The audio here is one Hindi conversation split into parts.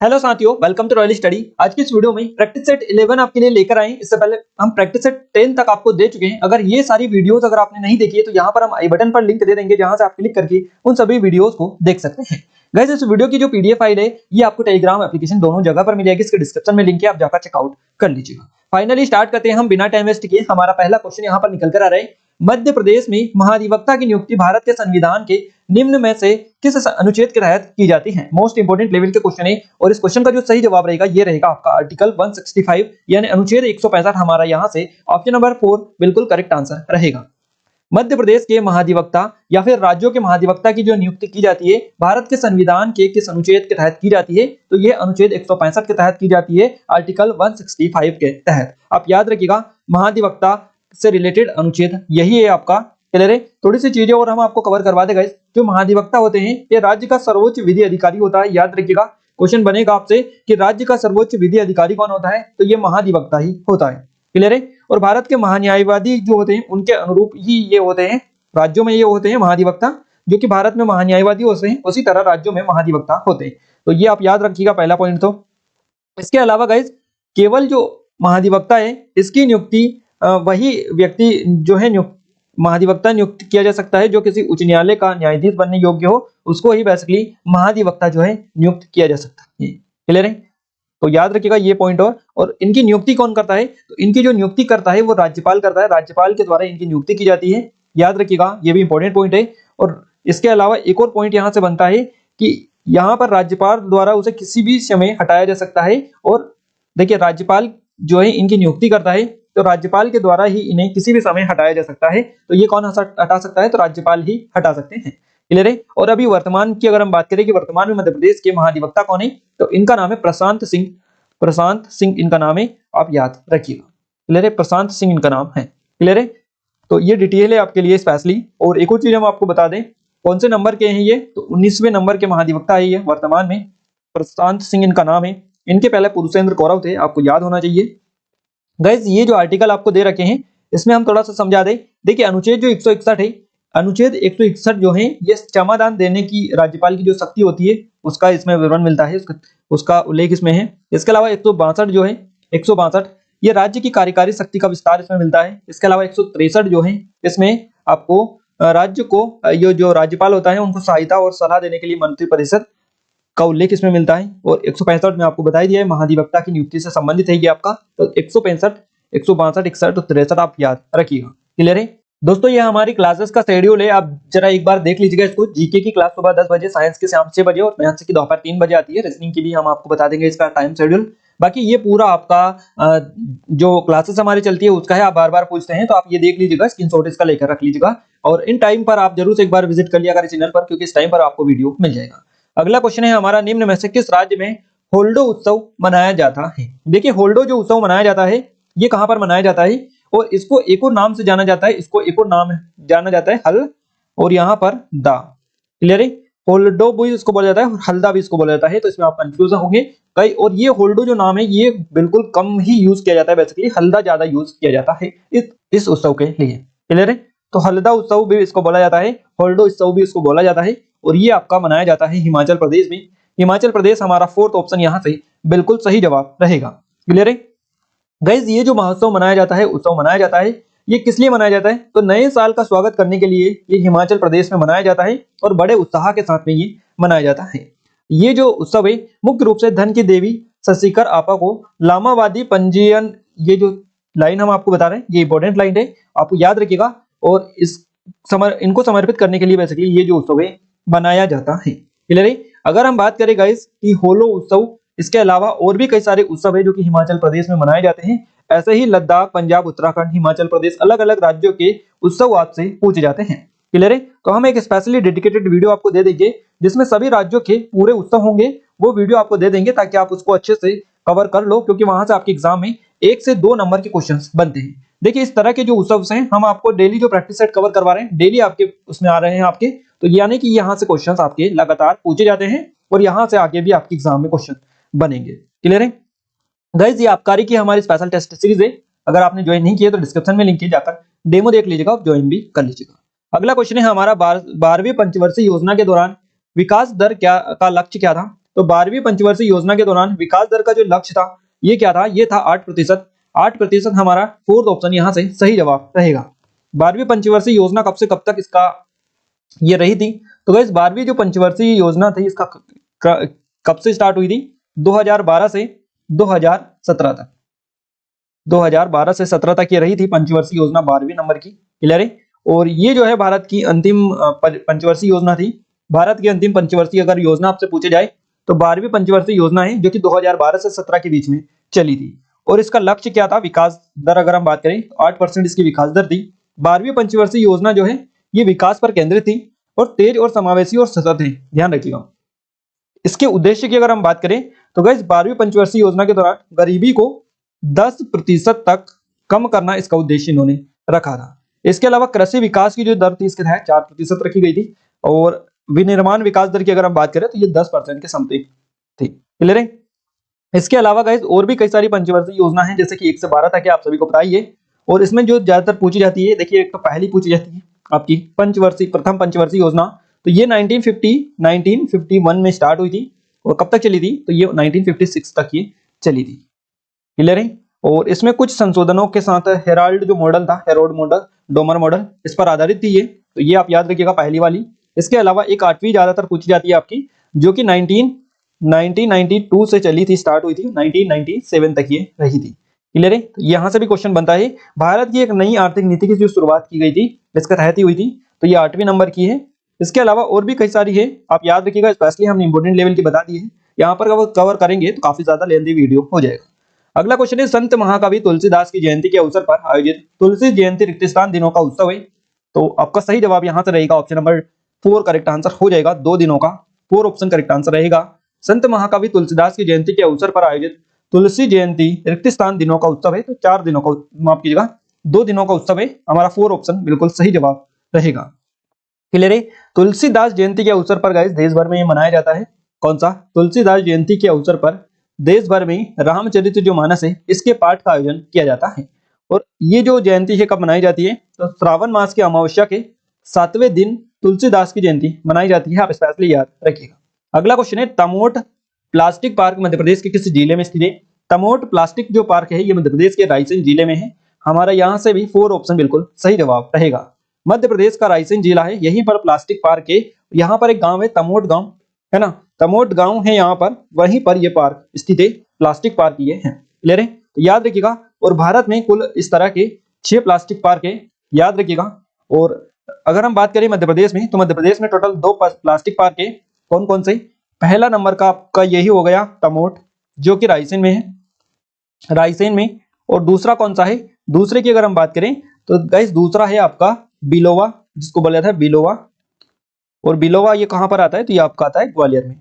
हेलो साथियों, वेलकम टू रॉयल स्टडी। आज की इस वीडियो में प्रैक्टिस सेट 11 आपके लिए लेकर आए हैं। इससे पहले हम प्रैक्टिस सेट 10 तक आपको दे चुके हैं। अगर ये सारी वीडियोस अगर आपने नहीं देखी है तो यहाँ पर हम आई बटन पर लिंक दे देंगे, जहां से आप क्लिक करके उन सभी वीडियोस को देख सकते हैं। गाइस, इस वीडियो की जो पीडीएफ फाइल है ये आपको टेलीग्राम एप्लीकेशन दोनों जगह पर मिल जाएगी। इसके डिस्क्रिप्शन में लिंक है, आप जाकर चेकआउट कर लीजिएगा। फाइनली स्टार्ट करते हैं हम बिना टाइम वेस्ट किए। हमारा पहला क्वेश्चन यहाँ पर निकल कर आ रहा है। मध्य प्रदेश में महाधिवक्ता की नियुक्ति भारत के संविधान के निम्न में से किस अनुच्छेद के तहत की जाती है? मोस्ट इंपोर्टेंट लेवल के क्वेश्चन है और इस क्वेश्चन का जो सही जवाब रहेगा ये रहेगा आपका आर्टिकल 165 यानी अनुच्छेद 165। हमारा यहाँ से ऑप्शन नंबर 4 बिल्कुल करेक्ट आंसर रहेगा। मध्य प्रदेश के महाधिवक्ता या फिर राज्यों के महाधिवक्ता की जो नियुक्ति की जाती है भारत के संविधान के किस अनुच्छेद के तहत की जाती है? तो ये अनुच्छेद 165 के तहत की जाती है, आर्टिकल 165 के तहत। आप याद रखिएगा, महाधिवक्ता से रिलेटेड अनुच्छेद यही है आपका। क्लियर है? थोड़ी सी चीजें और हम आपको कवर करवा देगा। जो महाधिवक्ता होते हैं ये राज्य का सर्वोच्च विधि अधिकारी होता है। याद रखिएगा, क्वेश्चन बनेगा आपसे कि राज्य का सर्वोच्च विधि अधिकारी कौन होता है? तो ये महाधिवक्ता ही होता है। क्लियर है? और भारत के महान्यायवादी जो होते हैं उनके अनुरूप ही ये होते हैं, राज्यों में ये होते हैं महाधिवक्ता। जो कि भारत में महान्यायवादी होते हैं उसी तरह राज्यों में महाधिवक्ता होते हैं। तो ये आप याद रखिएगा पहला पॉइंट। तो इसके अलावा गाइस, केवल जो महाधिवक्ता है इसकी नियुक्ति वही व्यक्ति जो है महाधिवक्ता नियुक्त किया जा सकता है जो किसी उच्च न्यायालय का न्यायाधीश बनने योग्य हो, उसको ही बेसिकली महाधिवक्ता जो है नियुक्त किया जा सकता है। क्लियर है? तो याद रखिएगा ये पॉइंट। और इनकी नियुक्ति कौन करता है? तो इनकी जो नियुक्ति करता है वो राज्यपाल करता है। राज्यपाल के द्वारा इनकी नियुक्ति की जाती है। याद रखिएगा, ये भी इंपॉर्टेंट पॉइंट है। और इसके अलावा एक और पॉइंट यहाँ से बनता है कि यहाँ पर राज्यपाल द्वारा उसे किसी भी समय हटाया जा सकता है। और देखिए, राज्यपाल जो है इनकी नियुक्ति करता है तो राज्यपाल के द्वारा ही इन्हें किसी भी समय हटाया जा सकता है। तो ये कौन हटा सकता है? तो राज्यपाल ही हटा सकते हैं। क्लियर है? और अभी वर्तमान की अगर हम बात करें कि वर्तमान में मध्य प्रदेश के महाधिवक्ता कौन है, तो इनका नाम है प्रशांत सिंह। प्रशांत सिंह इनका नाम है, आप याद रखिएगा। क्लियर है? प्रशांत सिंह इनका नाम है। क्लियर है? तो ये डिटेल है आपके लिए स्पेशली। और एक और चीज हम आपको बता दें, कौन से नंबर के हैं ये? तो 19वें नंबर के महाधिवक्ता है ये वर्तमान में। प्रशांत सिंह इनका नाम है। इनके पहले पुरुषेंद्र कौरव थे, आपको याद होना चाहिए। गाइस, ये जो आर्टिकल आपको दे रखे हैं इसमें हम थोड़ा सा समझा दें। देखिए, अनुच्छेद जो 161 है, अनुच्छेद 161 जो है ये क्षमादान देने की राज्यपाल की जो शक्ति होती है उसका इसमें विवरण मिलता है, उसका उल्लेख इसमें है। इसके अलावा 162 जो है, 162 ये राज्य की कार्यकारी शक्ति का विस्तार इसमें मिलता है। इसके अलावा 163 जो है इसमें आपको राज्य को ये जो राज्यपाल होता है उनको सहायता और सलाह देने के लिए मंत्रिपरिषद का उल्लेख इसमें मिलता है। और 165 में आपको बताई दिया है महाधिवक्ता की नियुक्ति से संबंधित है ये आपका। तो 165, 162, 61 और 63 आप याद रखिएगा। क्लियर है दोस्तों? ये हमारी क्लासेस का शेड्यूल है, आप जरा एक बार देख लीजिएगा इसको। जीके की क्लास सुबह 10 बजे, साइंस की शाम 6 बजे और मैथ्स की दोपहर 3 बजे आती है। रीजनिंग की भी हम आपको बता देंगे इसका टाइम शेड्यूल। बाकी ये पूरा आपका जो क्लासेस हमारी चलती है उसका है। आप बार बार पूछते हैं तो आप ये देख लीजिएगा, स्क्रीनशॉट इसका लेकर रख लीजिएगा। और इन टाइम पर आप जरूर से एक बार विजिट कर लिया करें चैनल पर, क्योंकि इस टाइम पर आपको वीडियो मिल जाएगा। अगला क्वेश्चन है हमारा, निम्न में से किस राज्य में होल्डो उत्सव मनाया जाता है? देखिए, होल्डो जो उत्सव मनाया जाता है ये कहां पर मनाया जाता है? और इसको एक और नाम से जाना जाता है, इसको एक और नाम जाना जाता है हल, और यहाँ पर दा। क्लियर है? होल्डो भी इसको बोला जाता है और हल्दा भी इसको बोला जाता है। तो इसमें आप कंफ्यूज होंगे कई। और ये होल्डो जो नाम है ये बिल्कुल कम ही यूज किया जाता है, बेसिकली हल्दा ज्यादा यूज किया जाता है इस उत्सव के लिए। क्लियर है? तो हल्दा उत्सव भी इसको बोला जाता है, होल्डो उत्सव भी इसको बोला जाता है। और ये आपका मनाया जाता है हिमाचल प्रदेश में। हिमाचल प्रदेश हमारा 4th ऑप्शन यहाँ से बिल्कुल सही जवाब रहेगा। क्लियर है? गाइस, ये जो महोत्सव मनाया जाता है, उत्सव मनाया जाता है, ये किस लिए मनाया जाता है? तो नए साल का स्वागत करने के लिए ये हिमाचल प्रदेश में मनाया जाता है और बड़े उत्साह के साथ में ये मनाया जाता है। ये जो उत्सव है मुख्य रूप से धन की देवी शशिकर आपा को लामावादी पंजीयन, ये जो लाइन हम आपको बता रहे हैं ये इंपॉर्टेंट लाइन है, आपको याद रखिएगा। और इनको समर्पित करने के लिए बेसिकली ये जो उत्सव है बनाया जाता है। क्लियर है? अगर हम बात करें गाइस कि होलो उत्सव, इसके अलावा और भी कई सारे उत्सव है जो कि हिमाचल प्रदेश में मनाए जाते हैं। ऐसे ही लद्दाख, पंजाब, उत्तराखंड, हिमाचल प्रदेश, अलग अलग राज्यों के उत्सव आपसे पूछे जाते हैं। क्लियर है? तो हम एक स्पेशली डेडिकेटेड वीडियो आपको दे देंगे जिसमें सभी राज्यों के पूरे उत्सव होंगे। वो वीडियो आपको दे देंगे ताकि आप उसको अच्छे से कवर कर लो, क्योंकि वहां से आपके एग्जाम में 1 से 2 नंबर के क्वेश्चन बनते हैं। देखिए, इस तरह के जो उत्सव हैं हम आपको डेली जो प्रैक्टिस सेट कवर करवा रहे हैं, डेली आपके उसमें आ रहे हैं आपके। तो यानी कि यहाँ से क्वेश्चंस आपके लगातार पूछे जाते हैं और यहाँ से आगे भी आपके एग्जाम में क्वेश्चन बनेंगे। क्लियर है? गाइस, ये आबकारी की हमारी स्पेशल टेस्ट सीरीज है। अगर आपने ज्वाइन नहीं किया तो डिस्क्रिप्शन में लिंक है, जाकर डेमो देख लीजिएगा, आप ज्वाइन भी कर लीजिएगा। अगला क्वेश्चन है हमारा, 12वीं पंचवर्षीय योजना के दौरान विकास दर का लक्ष्य क्या था? तो 12वीं पंचवर्षीय योजना के दौरान विकास दर का जो लक्ष्य था ये क्या था, ये था 8%। 8% हमारा फोर्थ ऑप्शन यहाँ से सही जवाब रहेगा। 12वीं पंचवर्षीय योजना कब से कब तक इसका ये रही थी, तो गाइस 12वीं जो पंचवर्षीय योजना थी इसका कब से स्टार्ट हुई थी, 2012 से 2017 तक। 2012 से 17 तक ये रही थी पंचवर्षीय योजना 12वीं नंबर की। क्लियर है। और ये जो है भारत की अंतिम पंचवर्षीय योजना थी। भारत की अंतिम पंचवर्षीय अगर योजना आपसे पूछे जाए तो 12वीं पंचवर्षीय योजना है जो कि 2012 से 17 के बीच में चली थी। और इसका लक्ष्य क्या था, विकास दर अगर हम बात करें तो 8% इसकी विकास दर थी। 12वीं पंचवर्षीय योजना जो है ये विकास पर केंद्रित थी और तेज और समावेशी और सतत है, ध्यान रखिएगा। इसके उद्देश्य की अगर हम बात करें तो गाइस 12वीं पंचवर्षीय योजना के दौरान गरीबी को 10% तक कम करना इसका उद्देश्य इन्होंने रखा था। इसके अलावा कृषि विकास की जो दर थी इसके तहत 4% रखी गई थी और विनिर्माण विकास दर की अगर हम बात करें तो ये 10% के समथिंग थी। क्लियर है। इसके अलावा गाइस और भी कई सारी पंचवर्षीय योजना है जैसे कि 1 से 12 तक है, आप सभी को पता ही है। और इसमें जो ज्यादातर पूछी जाती है, देखिए एक तो पहली पूछी जाती है आपकी प्रथम पंचवर्षीय योजना, तो ये 1951 में स्टार्ट हुई थी और कब तक चली थी, तो ये 1956 तक ये चली थी। क्लियर है। और इसमें कुछ संशोधनों के साथ हेराल्ड जो मॉडल था, हेरोल्ड मॉडल, डोमर मॉडल, इस पर आधारित थी ये, तो ये आप याद रखिएगा पहली वाली। इसके अलावा एक 8वीं ज्यादातर पूछी जाती है आपकी जो कि 1992 से चली थी, स्टार्ट हुई थी, 1997 तक ये रही थी। क्लियर है। तो यहाँ से भी क्वेश्चन बनता है, भारत की एक नई आर्थिक नीति की जो शुरुआत की गई थी इसका तहत ही हुई थी, तो ये 8वीं नंबर की है। इसके अलावा और भी कई सारी है, आप याद रखिएगा, स्पेशली हमने इंपोर्टेंट लेवल की बता दी है, यहाँ पर कवर करेंगे तो काफी ज्यादा लेंथी वीडियो हो जाएगा। अगला क्वेश्चन है, संत महाकवि तुलसीदास की जयंती के अवसर पर आयोजित तुलसी जयंती रिक्तस्थान दिनों का उत्सव है, तो आपका सही जवाब यहाँ से रहेगा ऑप्शन नंबर 4 करेक्ट आंसर हो जाएगा। 2 दिनों का 4 ऑप्शन करेक्ट आंसर रहेगा। संत महाकवि तुलसीदास की जयंती के अवसर पर आयोजित तुलसी जयंती रिक्तस्थान दिनों का उत्सव है, तो 4 दिनों का, माफ कीजिएगा 2 दिनों का उत्सव है, हमारा 4 ऑप्शन बिल्कुल सही जवाब रहेगा। क्लियर है। तुलसीदास जयंती के अवसर पर गाइस देश भर में ये मनाया जाता है, कौन सा, तुलसीदास जयंती के अवसर पर देश भर में रामचरित जो मानस है इसके पाठ का आयोजन किया जाता है। और ये जो जयंती है कब मनाई जाती है, तो श्रावण मास की अमावस्या के 7वें दिन तुलसीदास की जयंती मनाई जाती है, आप स्पेशली याद रखिएगा। अगला क्वेश्चन है, तमोट प्लास्टिक पार्क मध्य प्रदेश के किस जिले में स्थित है। तमोट प्लास्टिक जो पार्क है ये मध्य प्रदेश के रायसेन जिले में है, हमारा यहाँ से भी 4 ऑप्शन बिल्कुल सही जवाब रहेगा। मध्य प्रदेश का रायसेन जिला है, यहीं पर प्लास्टिक पार्क है। यहाँ पर एक गांव है तमोट गांव, है ना, तमोट गांव है यहाँ पर, वहीं पर ये पार्क स्थित है, प्लास्टिक पार्क ये है। क्लियर है। तो याद रखिएगा। और भारत में कुल इस तरह के 6 प्लास्टिक पार्क है, याद रखिएगा। और अगर हम बात करें मध्य प्रदेश में, तो मध्य प्रदेश में टोटल 2 प्लास्टिक पार्क है, कौन कौन से, पहला नंबर का आपका यही हो गया तमोट जो कि रायसेन में है, रायसेन में। और दूसरा कौन सा है, दूसरे की अगर हम बात करें तो गाइस दूसरा है आपका बिलोवा, जिसको बोला था बिलोवा। और बिलोवा ये कहां पर आता है, तो ये आपका आता है ग्वालियर में।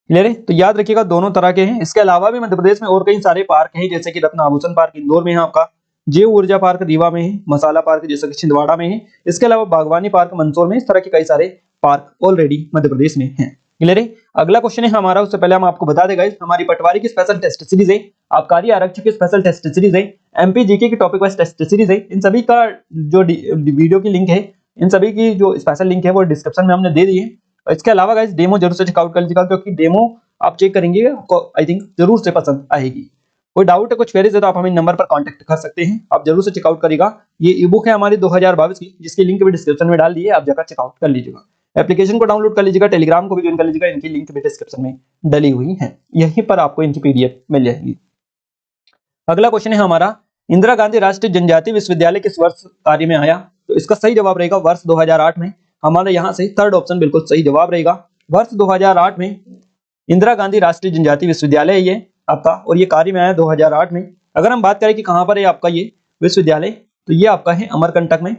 क्लियर है। तो याद रखिएगा दोनों तरह के हैं। इसके अलावा भी मध्य प्रदेश में और कई सारे पार्क हैं, जैसे कि रत्न आभूषण पार्क इंदौर में है आपका, जैव ऊर्जा पार्क रीवा में है, मसाला पार्क जैसे कि छिंदवाड़ा में है, इसके अलावा बागवानी पार्क मंदसौर में, इस तरह के कई सारे पार्क ऑलरेडी मध्य प्रदेश में हैं। क्लियर है। अगला क्वेश्चन है हमारा, उससे पहले हम आपको बता दें गाइस, हमारी पटवारी की स्पेशल टेस्ट सीरीज है, आबकारी आरक्षक की स्पेशल टेस्ट सीरीज है, एमपी जीके की टॉपिक वाइज टेस्ट सीरीज है, इन सभी का जो वीडियो की लिंक है, इन सभी की जो स्पेशल लिंक है वो डिस्क्रिप्शन में हमने दे दी है। इसके अलावा गाइस डेमो जरूर से चेकआउट कर लीजिएगा, क्योंकि डेमो आप चेक करेंगे आपको आई थिंक जरूर से पसंद आएगी। कोई डाउट है, कुछ क्वेरीज है तो आप हमें नंबर पर कांटेक्ट कर सकते हैं, आप जरूर से चेकआउट करिएगा। ये ई बुक है हमारी 2022 की, जिसकी लिंक भी डिस्क्रिप्शन में डाल दी है, आप जाकर चेकआउट कर लीजिएगा। एप्लीकेशन को डाउनलोड कर लीजिएगा, टेलीग्राम को भी ज्वाइन कर लीजिएगा, इनकी लिंक भी डिस्क्रिप्शन में डली हुई है, यहीं पर आपको इनकी पीडीएफ मिल जाएगी। अगला क्वेश्चन है हमारा, इंदिरा गांधी राष्ट्रीय जनजातीय विश्वविद्यालय किस वर्ष कार्य में आया, तो इसका सही जवाब रहेगा वर्ष 2008 में, हमारा यहाँ से 3rd ऑप्शन बिल्कुल सही जवाब रहेगा। वर्ष 2008 में इंदिरा गांधी राष्ट्रीय जनजातीय विश्वविद्यालय ये आपका, और ये कार्य में आया 2008 में। अगर हम बात करें कि कहां पर है आपका ये विश्वविद्यालय, तो ये आपका है अमरकंटक में,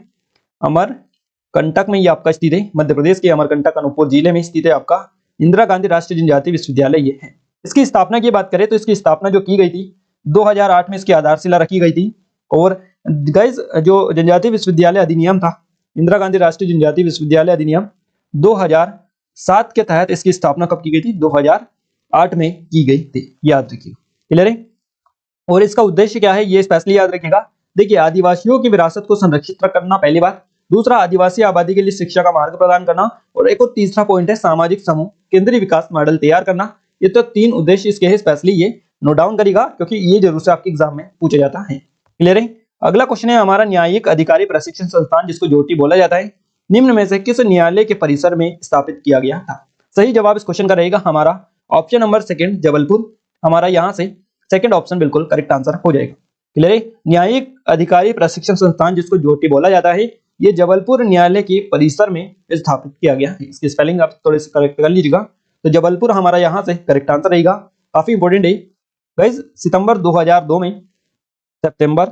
अमरकंटक में ये आपका स्थित है, मध्य प्रदेश के अमरकंटक अनूपपुर जिले में स्थित है आपका इंदिरा गांधी राष्ट्रीय जनजातीय विश्वविद्यालय ये है। इसकी स्थापना की बात करें तो इसकी स्थापना जो की गई थी 2008 में इसकी आधारशिला रखी गई थी। और गाइस जो जनजातीय विश्वविद्यालय अधिनियम था, इंदिरा गांधी राष्ट्रीय जनजातीय विश्वविद्यालय अधिनियम 2007 के तहत इसकी स्थापना कब की गई थी, 2008 में की गई थी, याद रखिए। क्लियर है। और इसका उद्देश्य क्या है ये स्पेशली याद रखिएगा। देखिए आदिवासियों की विरासत को संरक्षित करना पहली बात, दूसरा आदिवासी आबादी के लिए शिक्षा का मार्ग प्रदान करना, और एक और तीसरा पॉइंट है सामाजिक समूह केंद्रीय विकास मॉडल तैयार करना। ये तो 3 उद्देश्य इसके हैं, स्पेशली ये नोट डाउन करिएगा क्योंकि ये जरूर से आपके एग्जाम में पूछा जाता है। क्लियर है। अगला क्वेश्चन है हमारा, न्यायिक अधिकारी प्रशिक्षण संस्थान जिसको जोटी बोला जाता है, निम्न में से किस न्यायालय के परिसर में स्थापित किया गया था? सही जवाब इस क्वेश्चन का रहेगा हमारा ऑप्शन नंबर सेकंड, जबलपुर। हमारा यहाँ से सेकंड ऑप्शन बिल्कुल करेक्ट आंसर हो जाएगा। क्लियर है। न्यायिक अधिकारी प्रशिक्षण संस्थान जिसको जोटी बोला जाता है, ये जबलपुर न्यायालय के परिसर में स्थापित किया गया है। इसकी स्पेलिंग आप थोड़े से करेक्ट कर लीजिएगा। तो जबलपुर हमारा यहाँ से करेक्ट आंसर रहेगा। काफी इंपॉर्टेंट है गाइस। सितंबर 2002 में, सितंबर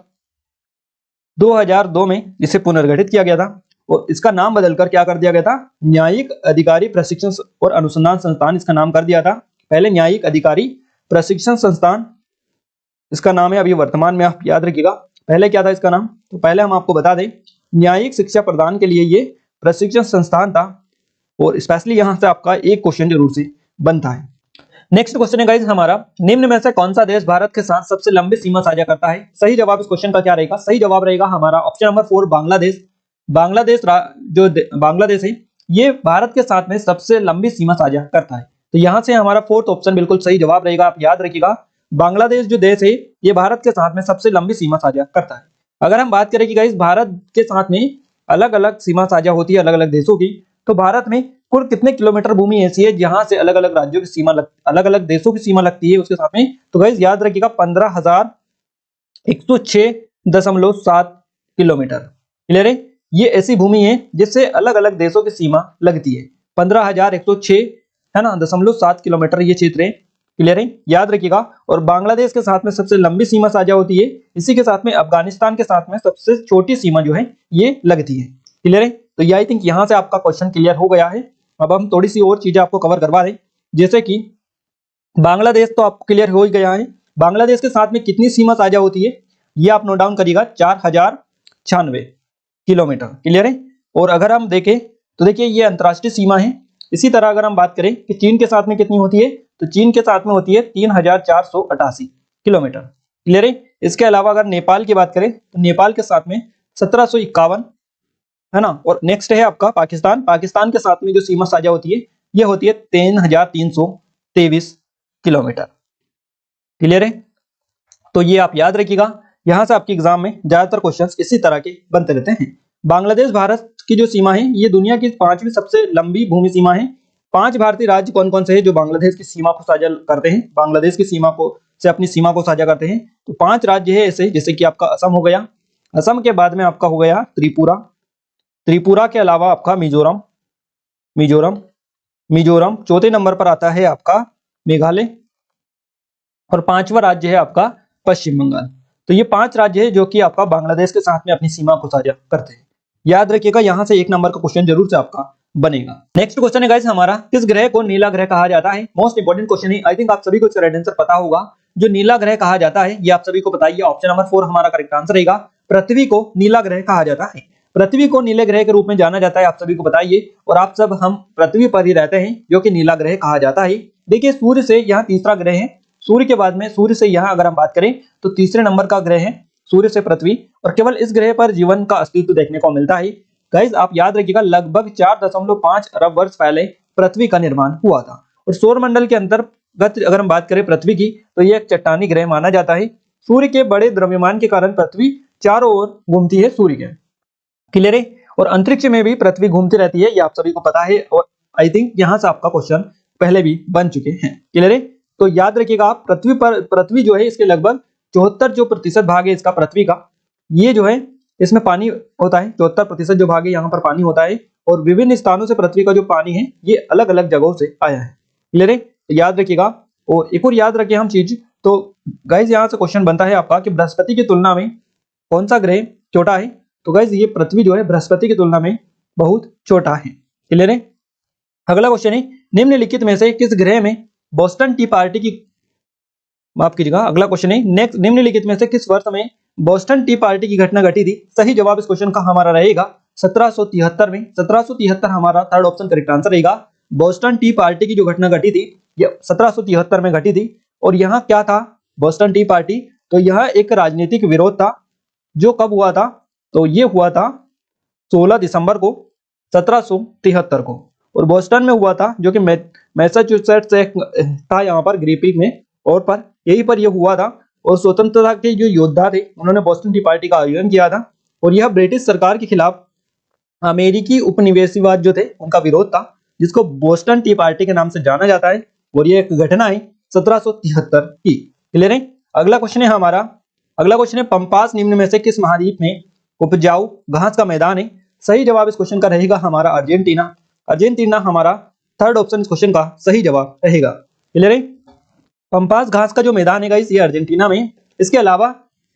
2002 में इसे पुनर्गठित किया गया था और इसका नाम बदलकर क्या कर दिया गया था? न्यायिक अधिकारी प्रशिक्षण और अनुसंधान संस्थान इसका नाम कर दिया था। पहले न्यायिक अधिकारी प्रशिक्षण संस्थान इसका नाम है, अभी वर्तमान में आप याद रखिएगा। पहले क्या था इसका नाम? तो पहले हम आपको बता दें, न्यायिक शिक्षा प्रदान के लिए ये प्रशिक्षण संस्थान था और स्पेशली यहां से आपका एक क्वेश्चन जरूर से बनता है। नेक्स्ट क्वेश्चन है गाइस हमारा, निम्न में से कौन सा देश भारत के साथ सबसे लंबी सीमा साझा करता है? सही जवाब इस क्वेश्चन का क्या रहेगा? सही जवाब रहेगा हमारा ऑप्शन नंबर 4, बांग्लादेश। बांग्लादेश है, ये भारत के साथ में सबसे लंबी सीमा साझा करता है। तो यहाँ से हमारा फोर्थ ऑप्शन बिल्कुल सही जवाब रहेगा। आप याद रखिएगा, बांग्लादेश जो देश है ये भारत के साथ में सबसे लंबी सीमा साझा करता है। अगर हम बात करें कि गाइस भारत के साथ में अलग अलग सीमा साझा होती है अलग अलग देशों की, तो भारत में कुल कितने किलोमीटर भूमि ऐसी है जहां से अलग अलग राज्यों की सीमा अलग अलग देशों की सीमा लगती है उसके साथ में? तो गाइस याद रखिएगा 15,106.7 किलोमीटर। क्लियर है। ये ऐसी भूमि है जिससे अलग अलग देशों की सीमा लगती है। 15,106 है ना 0.7 किलोमीटर ये क्षेत्र है। क्लियर है, याद रखिएगा। और बांग्लादेश के साथ में सबसे लंबी सीमा साझा होती है, इसी के साथ में अफगानिस्तान के साथ में सबसे छोटी सीमा जो है ये लगती है। क्लियर है। तो ये आई थिंक यहाँ से आपका क्वेश्चन क्लियर हो गया है। अब हम थोड़ी सी और चीजें आपको कवर करवा दें, जैसे कि बांग्लादेश तो आपको क्लियर हो ही गया है। बांग्लादेश के साथ में कितनी सीमा साझा होती है ये आप नोट डाउन करिएगा, 4,096 किलोमीटर। क्लियर है। और अगर हम देखें तो देखिए ये अंतरराष्ट्रीय सीमा है। इसी तरह अगर हम बात करें कि चीन के साथ में कितनी होती है, तो चीन के साथ में होती है 3,488 किलोमीटर। क्लियर है। इसके अलावा अगर नेपाल की बात करें तो नेपाल के साथ में 1751 है ना। और नेक्स्ट है आपका पाकिस्तान। पाकिस्तान के साथ में जो सीमा साझा होती है ये होती है 3,323 किलोमीटर। क्लियर है। तो ये आप याद रखिएगा, यहां से आपके एग्जाम में ज्यादातर क्वेश्चंस इसी तरह के बनते रहते हैं। बांग्लादेश भारत की जो सीमा है ये दुनिया की 5वीं सबसे लंबी भूमि सीमा है। 5 भारतीय राज्य कौन कौन से हैं जो बांग्लादेश की सीमा को साझा करते हैं, बांग्लादेश की सीमा को से अपनी सीमा को साझा करते हैं? तो 5 राज्य है ऐसे, जैसे कि आपका असम हो गया, असम के बाद में आपका हो गया त्रिपुरा, त्रिपुरा के अलावा आपका मिजोरम, मिजोरम चौथे नंबर पर आता है आपका मेघालय, और 5वां राज्य है आपका पश्चिम बंगाल। तो ये 5 राज्य है जो कि आपका बांग्लादेश के साथ में अपनी सीमा को साझा करते हैं। याद रखिएगा, यहां से 1 नंबर का क्वेश्चन जरूर से आपका बनेगा। नेक्स्ट क्वेश्चन है गाइस हमारा, किस ग्रह को नीला ग्रह कहा जाता है? मोस्ट इंपोर्टेंट क्वेश्चन है। आई थिंक आप सभी को इसका राइट आंसर पता होगा। जो नीला ग्रह कहा जाता है ये आप सभी को बताइए। ऑप्शन नंबर 4 हमारा करेक्ट आंसर रहेगा। पृथ्वी को नीला ग्रह कहा जाता है। पृथ्वी को नीले ग्रह के रूप में जाना जाता है, आप सभी को बताइए। और आप सब हम पृथ्वी पर ही रहते हैं जो कि नीला ग्रह कहा जाता है। देखिए सूर्य से यहाँ तीसरा ग्रह है, सूर्य के बाद में सूर्य से यहाँ अगर हम बात करें तो तीसरे नंबर का ग्रह है सूर्य से पृथ्वी, और केवल इस ग्रह पर जीवन का अस्तित्व देखने को मिलता है। गाइस आप याद रखिएगा, लगभग 4.5 अरब वर्ष पहले पृथ्वी का निर्माण हुआ था। और सौर मंडल के अंतर्गत अगर हम बात करें पृथ्वी की, तो यह एक चट्टानी ग्रह माना जाता है। सूर्य के बड़े द्रव्यमान के कारण पृथ्वी चारों ओर घूमती है सूर्य के। क्लियर है। और अंतरिक्ष में भी पृथ्वी घूमती रहती है, ये आप सभी को पता है। और आई थिंक यहां से आपका क्वेश्चन पहले भी बन चुके हैं। क्लियर है। तो याद रखिएगा, आप पृथ्वी जो है इसके लगभग 74% भाग है इसका पृथ्वी का, ये जो है इसमें पानी होता है। 74% जो भाग है यहाँ पर पानी होता है, और विभिन्न स्थानों से पृथ्वी का जो पानी है ये अलग अलग जगहों से आया है। क्लियर है। तो याद रखिएगा। और एक और याद रखिए हम चीज, तो गाइज यहाँ से क्वेश्चन बनता है आपका कि बृहस्पति की तुलना में कौन सा ग्रह छोटा है? तो गाइज ये पृथ्वी जो है बृहस्पति की तुलना में बहुत छोटा है। क्लियर है। अगला क्वेश्चन है, निम्नलिखित में से किस ग्रह में बोस्टन टी पार्टी की, माफ कीजिएगा, अगला क्वेश्चन है नेक्स्ट, निम्नलिखित में से किस वर्ष में बोस्टन टी पार्टी की घटना घटी थी? सही जवाब इस क्वेश्चन का हमारा रहेगा 1773 में। 1773 हमारा थर्ड ऑप्शन करेक्ट आंसर रहेगा। बोस्टन टी पार्टी की जो घटना घटी थी ये 1773 में घटी थी। और यहाँ क्या था बोस्टन टी पार्टी? तो यह एक राजनीतिक विरोध था जो कब हुआ था? तो ये हुआ था 16 दिसंबर को 1773 को, और बोस्टन में हुआ था जो कि मैसाचुसेट्स से था यहाँ पर ग्रीपिक में, और पर यही पर यह हुआ था। और स्वतंत्रता के जो योद्धा थे उन्होंने बोस्टन टी पार्टी का आयोजन किया था, और यह ब्रिटिश सरकार के खिलाफ अमेरिकी उपनिवेशवाद जो थे उनका विरोध था, जिसको बोस्टन टी पार्टी के नाम से जाना जाता है। और ये एक घटना है 1773 की। क्लियर है। अगला क्वेश्चन है हमारा, अगला क्वेश्चन है पंपास निम्न में से किस महाद्वीप में उपजाऊ घास का मैदान है? सही जवाब इस क्वेश्चन का रहेगा हमारा अर्जेंटीना। अर्जेंटीना हमारा थर्ड ऑप्शन इस क्वेश्चन का सही जवाब रहेगा। क्लियर है। पंपास घास का जो मैदान है गाइस ये अर्जेंटीना में। इसके अलावा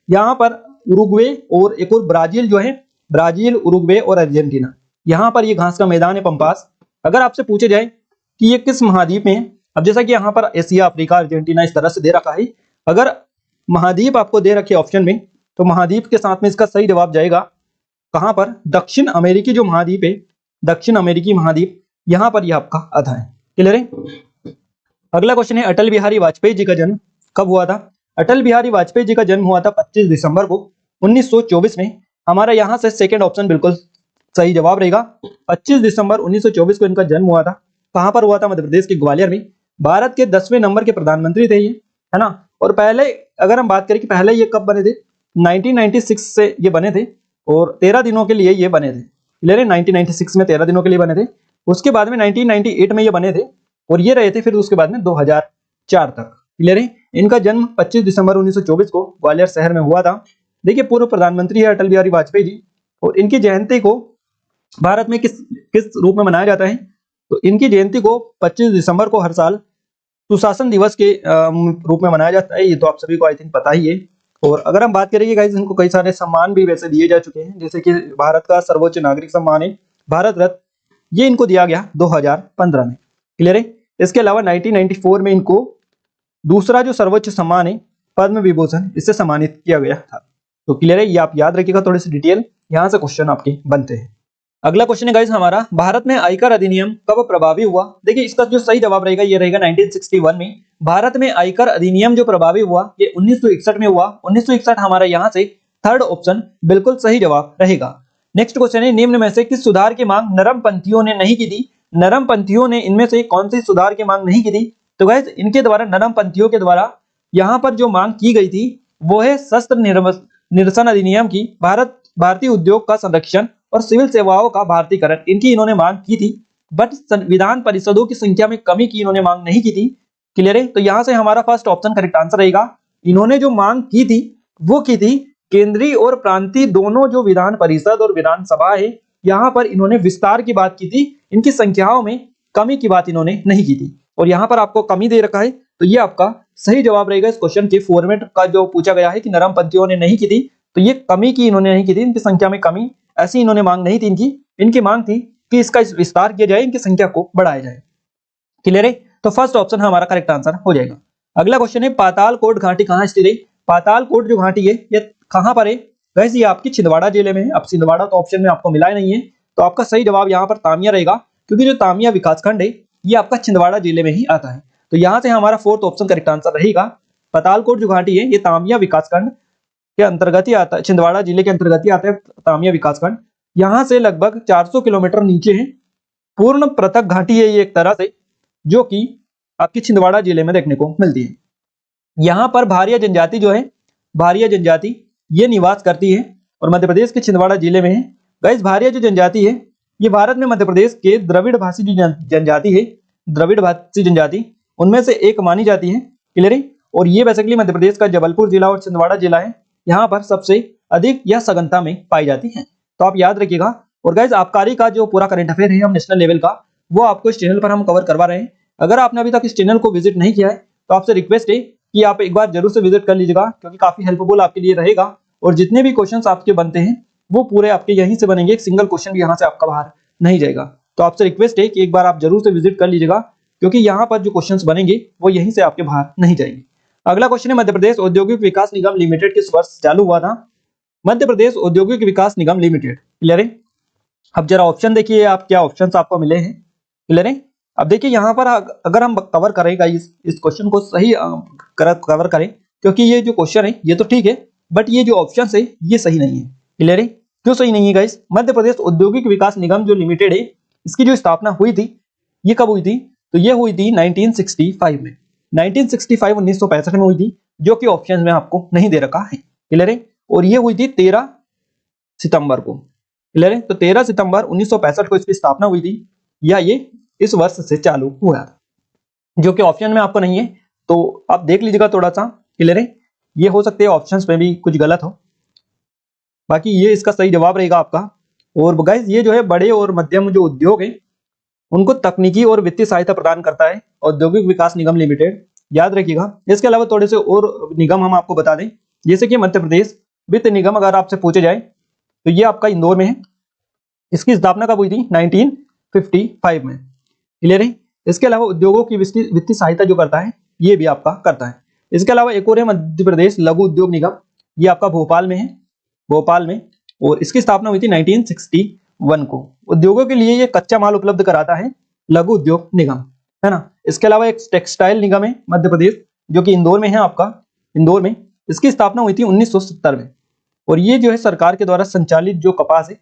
यहाँ पर उरुग्वे और एक और ब्राजील जो है, ब्राजील, उरुग्वे और अर्जेंटीना, यहाँ पर ये घास का मैदान है पंपास। अगर आपसे पूछे जाए कि ये किस महाद्वीप में है, अब जैसा कि यहाँ पर एशिया, अफ्रीका, अर्जेंटीना इस तरह से दे रखा है, अगर महाद्वीप आपको दे रखे ऑप्शन में, तो महाद्वीप के साथ में इसका सही जवाब जाएगा कहां पर? दक्षिण अमेरिकी जो महाद्वीप है, दक्षिण अमेरिकी महाद्वीप, यहां पर यह आपका आता है। क्लियर है। अगला क्वेश्चन है अटल बिहारी वाजपेयी जी का जन्म कब हुआ था? अटल बिहारी वाजपेयी जी का जन्म हुआ था 25 दिसंबर को 1924 में। हमारा यहां से सेकंड ऑप्शन बिल्कुल सही जवाब रहेगा। 25 दिसंबर 1924 को इनका जन्म हुआ था। कहां पर हुआ था? मध्य प्रदेश के ग्वालियर में। भारत के 10वें नंबर के प्रधानमंत्री थे ये, है ना। और पहले अगर हम बात करें कि पहले ये कब बने थे, 1996 से ये बने थे, और 13 दिनों के लिए ये बने थे। क्लियर है। 1996 में 13 दिनों के लिए बने थे। उसके बाद में 1998 में ये बने थे, और ये रहे थे फिर उसके बाद में 2004 तक। क्लियर है। इनका जन्म 25 दिसंबर 1924 को ग्वालियर शहर में हुआ था। देखिए पूर्व प्रधानमंत्री है अटल बिहारी वाजपेयी जी, और इनकी जयंती को भारत में किस रूप में मनाया जाता है? तो इनकी जयंती को 25 दिसंबर को हर साल सुशासन दिवस के रूप में मनाया जाता है। ये तो आप सभी को आई थिंक पता ही है। और अगर हम बात करेंगे गाइस, इनको कई सारे सम्मान भी वैसे दिए जा चुके हैं, जैसे कि भारत का सर्वोच्च नागरिक सम्मान है भारत रत्न, ये इनको दिया गया 2015 में। क्लियर है। इसके अलावा 1994 में इनको दूसरा जो सर्वोच्च सम्मान है पद्म विभूषण, इससे सम्मानित किया गया था। तो क्लियर है, ये आप याद रखिएगा थोड़ी सी डिटेल, यहाँ से क्वेश्चन आपके बनते हैं। अगला क्वेश्चन है गाइस हमारा, भारत में आयकर अधिनियम कब प्रभावी हुआ? देखिए इसका जो सही जवाब रहेगा ये रहेगा 1961 में। भारत में आयकर अधिनियम जो प्रभावी हुआ ये 1961 में हुआ। 1961 हमारा यहाँ से थर्ड ऑप्शन बिल्कुल सही जवाब रहेगा। नेक्स्ट क्वेश्चन है, निम्न में से किस सुधार की मांग नरमपंथियों ने नहीं की थी? नरमपंथियों ने इनमें से कौन सी सुधार की मांग नहीं की थी? तो गाइस इनके द्वारा, नरमपंथियों के द्वारा यहाँ पर जो मांग की गई थी वो है शस्त्र निरसन अधिनियम की, भारतीय उद्योग का संरक्षण और सिविल सेवाओं का भारतीयकरण, इनकी इन्होंने मांग की थी। बट संविधान परिषदों की संख्या में कमी की इन्होंने मांग नहीं की थी। क्लियर है। तो यहां से हमारा फर्स्ट ऑप्शन करेक्ट आंसर रहेगा। इन्होंने जो मांग की थी वो की थी केंद्रीय और प्रांतीय दोनों जो विधान परिषद और विधानसभा है, यहाँ पर इन्होंने विस्तार की बात की थी, इनकी संख्याओं में कमी की बात इन्होंने नहीं की थी। और यहाँ पर आपको कमी दे रखा है, तो ये आपका सही जवाब रहेगा। इस क्वेश्चन के फॉर्मेट का जो पूछा गया है कि नरमपंथियों ने नहीं की थी, तो ये कमी की इन्होंने नहीं की थी, इनकी संख्या में कमी ऐसी इन्होंने मांग नहीं थी। इनकी मांग थी कि इसका विस्तार किया जाए, इनकी संख्या को बढ़ाया जाए। क्लियर है। तो फर्स्ट ऑप्शन हमारा करेक्ट आंसर हो जाएगा। अगला क्वेश्चन है, पातालकोट घाटी कहाँ स्थित है? पातालकोट जो घाटी है ये कहाँ पर है? गाइस ये आपकी छिंदवाड़ा जिले में है। अब छिंदवाड़ा तो ऑप्शन में आपको मिला ही नहीं है, तो आपका सही जवाब यहाँ पर तामिया रहेगा, क्योंकि जो तामिया विकासखंड है ये आपका छिंदवाड़ा जिले में ही आता है। तो यहाँ से हमारा फोर्थ ऑप्शन करेक्ट आंसर रहेगा। पातालकोट जो घाटी है ये तामिया विकासखंड के अंतर्गत ही आता है, छिंदवाड़ा जिले के अंतर्गत ही आता है तामिया विकासखंड। यहाँ से लगभग 400 किलोमीटर नीचे है। पूर्ण पृथक घाटी है ये एक तरह से, जो कि आपकी छिंदवाड़ा जिले में देखने को मिलती है। यहाँ पर भारिया जनजाति जो है, भारिया जनजाति ये निवास करती है और मध्य प्रदेश के छिंदवाड़ा जिले में है। गाइस भारिया जो जनजाति है ये भारत में मध्य प्रदेश के द्रविड़ भाषी जो जनजाति है, द्रविड़ भाषी जनजाति उनमें से एक मानी जाती है। क्लियर है। और ये बेसिकली मध्य प्रदेश का जबलपुर जिला और छिंदवाड़ा जिला है, यहाँ पर सबसे अधिक या सघनता में पाई जाती है। तो आप याद रखिएगा। और गाइस आबकारी का जो पूरा करंट अफेयर है हम नेशनल लेवल का, वो आपको इस चैनल पर हम कवर करवा रहे हैं। अगर आपने अभी तक इस चैनल को विजिट नहीं किया है तो आपसे रिक्वेस्ट है कि आप एक बार जरूर से विजिट कर लीजिएगा, क्योंकि काफी हेल्पफुल आपके लिए रहेगा। और जितने भी क्वेश्चंस आपके बनते हैं वो पूरे आपके यहीं से बनेंगे, एक सिंगल क्वेश्चन भी यहाँ से आपका बाहर नहीं जाएगा। तो आपसे रिक्वेस्ट है कि एक बार आप जरूर से विजिट कर लीजिएगा, क्योंकि यहाँ पर जो क्वेश्चंस बनेंगे वो यहीं से आपके बाहर नहीं जाएंगे। अगला क्वेश्चन है, मध्य प्रदेश औद्योगिक विकास निगम लिमिटेड किस वर्ष चालू हुआ था? मध्य प्रदेश औद्योगिक विकास निगम लिमिटेड। क्लियर है। अब जरा ऑप्शन देखिए आप, क्या ऑप्शंस आपको मिले हैं। क्लियर है। अब देखिए यहाँ पर अगर हम कवर करेगा इस क्वेश्चन को सही कवर करें, क्योंकि ये जो क्वेश्चन है ये तो ठीक है, बट ये जो ऑप्शन है ये सही नहीं है। क्लियर है। क्यों सही नहीं है गाइस? मध्य प्रदेश औद्योगिक विकास निगम जो लिमिटेड है, इसकी जो स्थापना हुई थी, ये कब हुई थी? तो ये हुई थी 1965 में। 1965 1965 में हुई थी, जो कि ऑप्शन में आपको नहीं दे रखा है। क्लियर है? और ये हुई थी 13 सितंबर को। क्लियर है? तो 13 सितंबर 1965 को इसकी स्थापना हुई थी, या ये इस वर्ष से चालू हुआ था, जो कि ऑप्शन में आपको नहीं है, तो आप देख लीजिएगा थोड़ा सा। क्लियर है? ये हो सकते हैं ऑप्शंस में भी कुछ गलत हो, बाकी ये इसका सही जवाब रहेगा आपका। और गाइस ये जो है बड़े और मध्यम जो उद्योग है, उनको तकनीकी और वित्तीय सहायता प्रदान करता है औद्योगिक विकास निगम लिमिटेड, याद रखिएगा। इसके अलावा थोड़े से और निगम हम आपको बता दें, जैसे कि मध्य प्रदेश वित्त निगम अगर आपसे पूछे जाए तो ये आपका इंदौर में है। इसकी स्थापना कब हुई थी? 1955 में। क्लियर है? इसके अलावा उद्योगों की वित्तीय सहायता जो करता है, ये भी आपका करता है। इसके अलावा एक और है मध्य प्रदेश लघु उद्योग निगम, ये आपका भोपाल में है, भोपाल में, और इसकी स्थापना हुई थी 1961 को। उद्योगों के लिए ये कच्चा माल उपलब्ध कराता है लघु उद्योग निगम, है ना। इसके अलावा एक टेक्सटाइल निगम है मध्य प्रदेश, जो कि इंदौर में है आपका, इंदौर में। इसकी स्थापना हुई थी 1970 में, और ये जो है सरकार के द्वारा संचालित जो कपास है,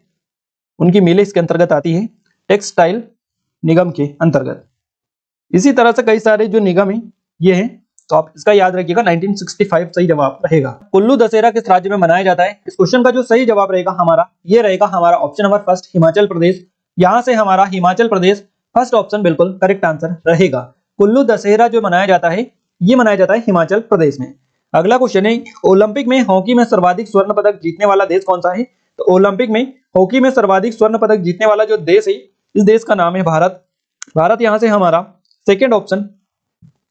उनकी मिलें इसके अंतर्गत आती है, टेक्सटाइल निगम के अंतर्गत। इसी तरह से कई सारे जो निगम है ये हैं, तो आप इसका याद रखिएगा, 1965 सही जवाब रहेगा। कुल्लू दशहरा किस राज्य में मनाया जाता है? इस क्वेश्चन का जो सही जवाब रहेगा हमारा, ये रहेगा हमारा option number first, Himachal Pradesh. यहाँ से हमारा हिमाचल प्रदेश फर्स्ट ऑप्शन बिल्कुल करेक्ट आंसर रहेगा। कुल्लू दशहरा जो मनाया जाता है, ये मनाया जाता है हिमाचल प्रदेश में। अगला क्वेश्चन है, ओलंपिक में हॉकी में सर्वाधिक स्वर्ण पदक जीतने वाला देश कौन सा है? तो ओलंपिक में हॉकी में सर्वाधिक स्वर्ण पदक जीतने वाला जो देश है, इस देश का नाम है भारत। भारत यहाँ से हमारा सेकेंड ऑप्शन,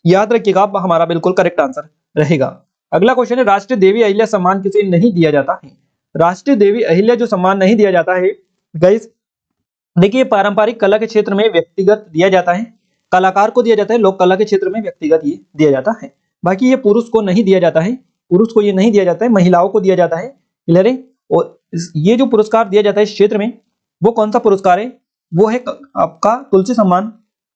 याद रखिएगा आप, हमारा बिल्कुल करेक्ट आंसर रहेगा। अगला क्वेश्चन है, राष्ट्रीय देवी अहिल्या सम्मान किसे नहीं दिया जाता है? राष्ट्रीय देवी अहिल्या जो सम्मान नहीं दिया जाता है गाइस, देखिए पारंपरिक कला के क्षेत्र में व्यक्तिगत दिया जाता है, कलाकार को दिया जाता है, लोक कला के क्षेत्र में व्यक्तिगत ये दिया जाता है। बाकी ये पुरुष को नहीं दिया जाता है, पुरुष को ये नहीं दिया जाता है, महिलाओं को दिया जाता है। क्लियर है? और ये जो पुरस्कार दिया जाता है इस क्षेत्र में, वो कौन सा पुरस्कार है? वो है आपका तुलसी सम्मान,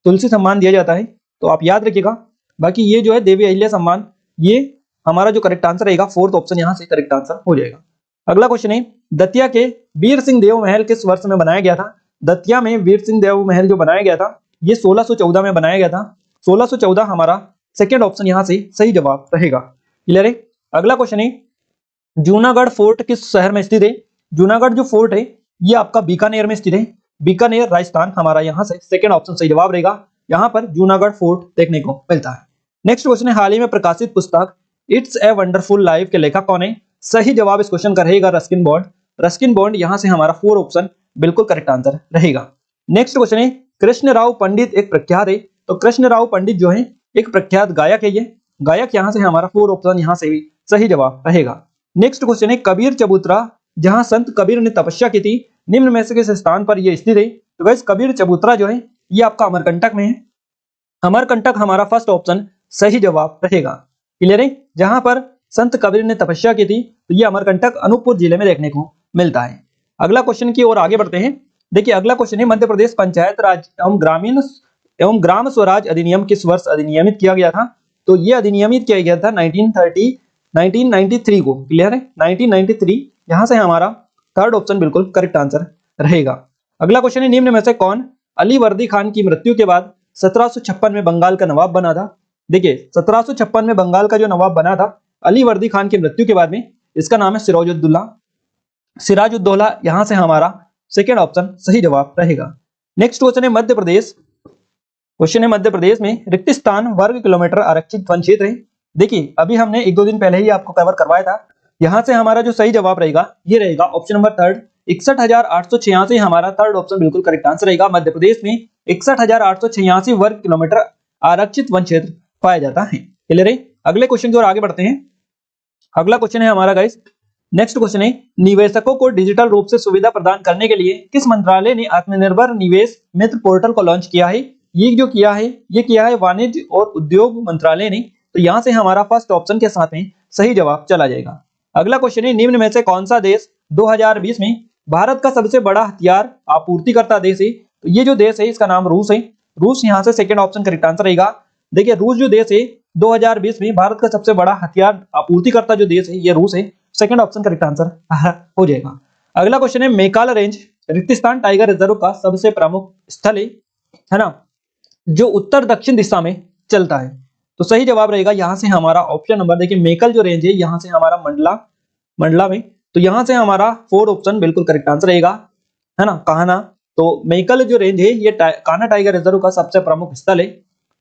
तुलसी सम्मान दिया जाता है, तो आप याद रखिएगा। बाकी ये जो है देवी अहिल्या सम्मान, ये हमारा जो करेक्ट आंसर रहेगा, फोर्थ ऑप्शन यहाँ से करेक्ट आंसर हो जाएगा। अगला क्वेश्चन है, दतिया के वीर सिंह देव महल किस वर्ष में बनाया गया था? दतिया में वीर सिंह देव महल जो बनाया गया था, ये 1614 में बनाया गया था। 1614 हमारा सेकेंड ऑप्शन यहाँ से सही जवाब रहेगा। क्लियर है? अगला क्वेश्चन है, जूनागढ़ फोर्ट किस शहर में स्थित है? जूनागढ़ जो फोर्ट है, ये आपका बीकानेर में स्थित है, बीकानेर राजस्थान, हमारा यहाँ से सेकेंड ऑप्शन सही जवाब रहेगा। यहाँ पर जूनागढ़ फोर्ट देखने को मिलता है। नेक्स्ट क्वेश्चन है, हाल ही में प्रकाशित पुस्तक इट्स ए वंडरफुल लाइफ के लेखक कौन है? सही जवाब इस क्वेश्चन का रहेगा रस्किन बॉन्ड। रस्किन बॉन्ड यहाँ से हमारा फोर ऑप्शन बिल्कुल करेक्ट आंसर रहेगा। नेक्स्ट क्वेश्चन है, कृष्ण राव पंडित एक प्रख्यात है, तो कृष्ण राव पंडित जो है एक प्रख्यात गायक है, ये गायक यहाँ से हमारा फोर ऑप्शन यहाँ से भी सही जवाब रहेगा। नेक्स्ट क्वेश्चन है, कबीर चबूतरा जहाँ संत कबीर ने तपस्या की थी, निम्न में से किस स्थान पर यह स्थित है? तो गाइस कबीर चबूतरा जो है ये आपका अमरकंटक में है, अमरकंटक हमारा फर्स्ट ऑप्शन सही जवाब रहेगा। क्लियर है? जहां पर संत कबीर ने तपस्या की थी, तो ये अमरकंटक अनूपपुर जिले में देखने को मिलता है। अगला क्वेश्चन की ओर आगे बढ़ते हैं। देखिए अगला क्वेश्चन है, मध्य प्रदेश पंचायत राज एवं ग्राम स्वराज अधिनियम किस वर्ष अधिनियमित किया गया था? तो ये अधिनियमित किया गया था 1993 को। क्लियर है? 1993 यहाँ से हमारा थर्ड ऑप्शन बिल्कुल करेक्ट आंसर रहेगा। अगला क्वेश्चन है, निम्न में से कौन अली वर्दी खान की मृत्यु के बाद 1756 में बंगाल का नवाब बना था? देखिए 1756 में बंगाल का जो नवाब बना था अली वर्दी खान की मृत्यु के बाद में, इसका नाम है सिराजुद्दौला। सिराजुद्दौला यहाँ से हमारा सेकेंड ऑप्शन सही जवाब रहेगा। नेक्स्ट क्वेश्चन है, मध्य प्रदेश, क्वेश्चन है मध्य प्रदेश में रिक्त स्थान वर्ग किलोमीटर आरक्षित वन क्षेत्र है। देखिए अभी हमने एक दो दिन पहले ही आपको कवर करवाया था। यहाँ से हमारा जो सही जवाब रहेगा ये रहेगा ऑप्शन नंबर थर्ड, 61,886 हमारा थर्ड ऑप्शन बिल्कुल करेक्ट आंसर रहेगा। मध्य प्रदेश में 61,886 वर्ग किलोमीटर आरक्षित वन क्षेत्र पाया जाता है। क्लियर है? अगले क्वेश्चन की ओर आगे बढ़ते हैं। अगला क्वेश्चन है हमारा गाइस, नेक्स्ट क्वेश्चन है, निवेशकों को डिजिटल रूप से सुविधा प्रदान करने के लिए किस मंत्रालय ने आत्मनिर्भर निवेश मित्र पोर्टल को लॉन्च किया है? ये जो किया है, ये किया है वाणिज्य और उद्योग मंत्रालय ने। तो यहाँ से हमारा फर्स्ट ऑप्शन के साथ में सही जवाब चला जाएगा। अगला क्वेश्चन है, निम्न में से कौन सा देश 2020 में भारत का सबसे बड़ा हथियार आपूर्तिकर्ता देश है? तो ये जो देश है इसका नाम रूस है। रूस यहाँ से सेकंड ऑप्शन करेक्ट आंसर रहेगा। देखिए रूस जो देश है 2020 में भारत का सबसे बड़ा हथियार आपूर्तिकर्ता जो देश है ये रूस है, सेकंड ऑप्शन करेक्ट आंसर हो जाएगा। अगला क्वेश्चन है मेकाला रेंज रिक्तिस्तान टाइगर रिजर्व का सबसे प्रमुख स्थल है ना, जो उत्तर दक्षिण दिशा में चलता है। तो सही जवाब रहेगा यहाँ से हमारा ऑप्शन नंबर, देखिए मेकल जो रेंज है यहाँ से हमारा मंडला में, तो यहाँ से हमारा 4 ऑप्शन बिल्कुल करेक्ट आंसर रहेगा, है ना, कान्हा। तो मेकल जो रेंज है ये कान्हा टाइगर रिजर्व का सबसे प्रमुख स्थल है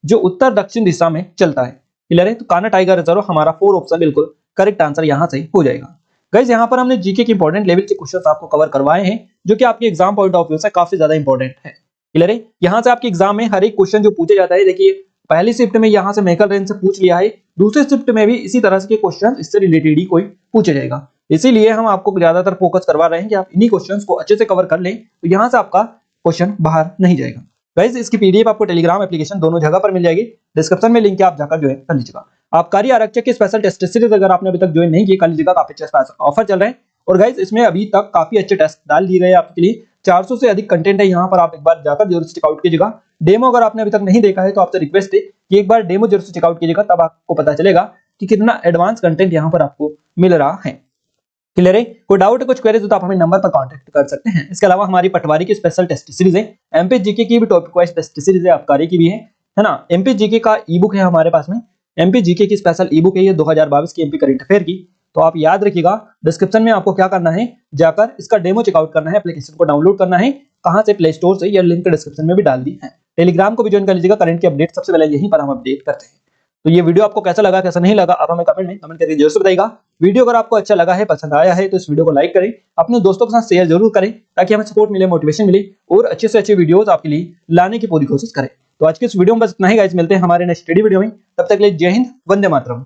जो उत्तर दक्षिण दिशा में चलता है। क्लियर है, तो कान्हा टाइगर रिजर्व हमारा 4 ऑप्शन बिल्कुल करेक्ट आंसर यहाँ से हो जाएगा। गाइस यहाँ पर हमने जीके के इंपॉर्टेंट लेवल के क्वेश्चंस आपको कवर करवाए हैं जो कि आपके एग्जाम पॉइंट ऑफ व्यू से काफी ज्यादा इंपॉर्टेंट है। क्लियर है, यहाँ से आपके एग्जाम में हर एक क्वेश्चन जो पूछे जाता है, देखिए पहली शिफ्ट में यहाँ से मेकल रेंज से पूछ लिया है, दूसरे शिफ्ट में भी इसी तरह के क्वेश्चन इससे रिलेटेड ही कोई पूछे जाएगा। इसीलिए हम आपको ज्यादातर फोकस करवा रहे हैं कि आप इन्हीं क्वेश्चंस को अच्छे से कवर कर लें, तो यहाँ से आपका क्वेश्चन बाहर नहीं जाएगा। गाइस इसकी पीडीएफ आपको टेलीग्राम एप्लीकेशन दोनों जगह पर मिल जाएगी, डिस्क्रिप्शन में लिंक है, आप जाकर ज्वाइन कर लीजिएगा। आबकारी आरक्षक के स्पेशल टेस्ट सीरीज अगर आपने अभी तक ज्वाइन नहीं किए कर लीजिएगा, काफी अच्छा ऑफर चल रहे हैं। और गाइस इसमें अभी तक काफी अच्छे टेस्ट डाल दिए गए आपके लिए, 400 से अधिक कंटेंट है यहाँ पर, आप एक बार जाकर जरूर से चेकआउट कीजिएगा। डेमो अगर आपने अभी तक नहीं देखा है तो आपसे रिक्वेस्ट है कि एक बार डेमो जरूर से चेकआउट कीजिएगा, तब आपको पता चलेगा कि कितना एडवांस कंटेंट यहाँ पर आपको मिल रहा है। क्लियर है, कोई डाउट है कुछ क्वेरीज तो आप हमें नंबर पर कांटेक्ट कर सकते हैं। इसके अलावा हमारी पटवारी की स्पेशल टेस्ट सीरीज है, एमपी जीके की भी टॉपिक वाइज टेस्ट सीरीज है, आबकारी की भी है ना। एमपी जीके का ई बुक है हमारे पास में, एमपी जीके की स्पेशल ई बुक है ये 2022 की एमपी करंट अफेयर की। तो आप याद रखिएगा, डिस्क्रिप्शन में आपको क्या करना है, जाकर इसका डेमो चेकआउट करना है, एप्लीकेशन को डाउनलोड करना है। कहां से? प्ले स्टोर से, या लिंक डिस्क्रिप्शन में भी डाल दी है। टेलीग्राम को भी ज्वाइन कर लीजिएगा, करंट की अपडेट सबसे पहले यहीं पर हम अपडेट करते हैं। तो ये वीडियो आपको कैसा लगा कैसा नहीं लगा आप हमें कमेंट करके जरूर बताइएगा। वीडियो अगर आपको अच्छा लगा है, पसंद आया है, तो इस वीडियो को लाइक करें, अपने दोस्तों के साथ शेयर जरूर करें, ताकि हमें सपोर्ट मिले, मोटिवेशन मिले और अच्छे से अच्छे वीडियोस आपके लिए लाने की पूरी कोशिश करें। तो आज की इस वीडियो में बस इतना ही गाइस, मिलते हैं हमारे नेक्स्ट स्टडी वीडियो में, तब तक के लिए जय हिंद, वंदे मातरम।